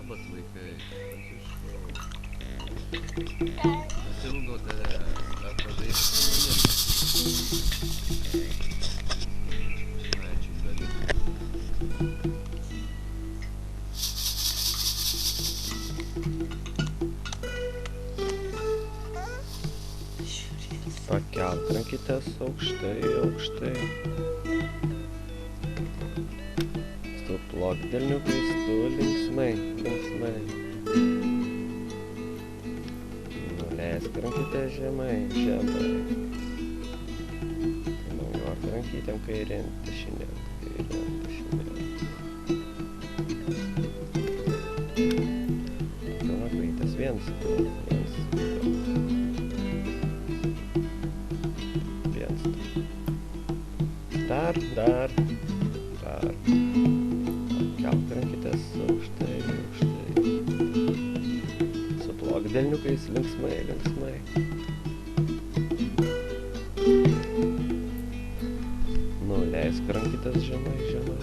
Labas vaikai, pasiilgote pažaisti su manim. Ačiū, galiu. Pakelk rankytes aukštai, aukštai. Suplok delniukais, tu linksmai, linksmai. Nuleisk rankytes žemai, žemai. Mojuok rankytėm kairėn, dešinėn, kairėn, dešinėn. Pilna kojytės, viens, du. Dar. Kelk rankytes aukštai, aukštai. Suplok delniukais linksmai, linksmai. Nuleisk rankytes žemai, žemai.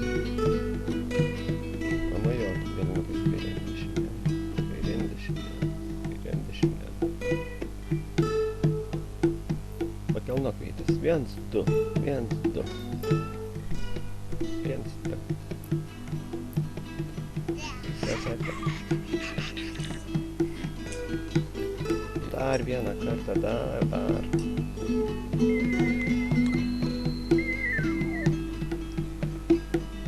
Pamojuok delniukais kairėn, dešinėn, kairėn, dešinėn, kairėn, dešinėn. Pakelnok kojytes, viens, du. Dar vieną kartą, dar.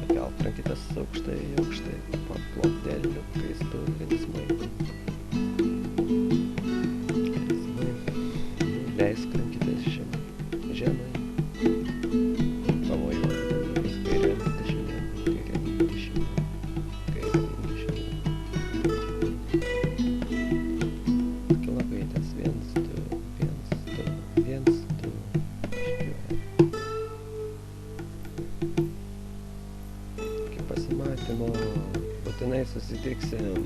Pakelk rankytes aukštai, aukštai. Paplok delniukais, tu linksmai. Leisk rankytes žemai, žemai. Pamojuok delniukais kairėn, dešinėn, kairėn, dešinėn, kairėn, dešinėn. Pakelk kojytes, viens, du. Iki pasimatymo, būtinai susitiksim.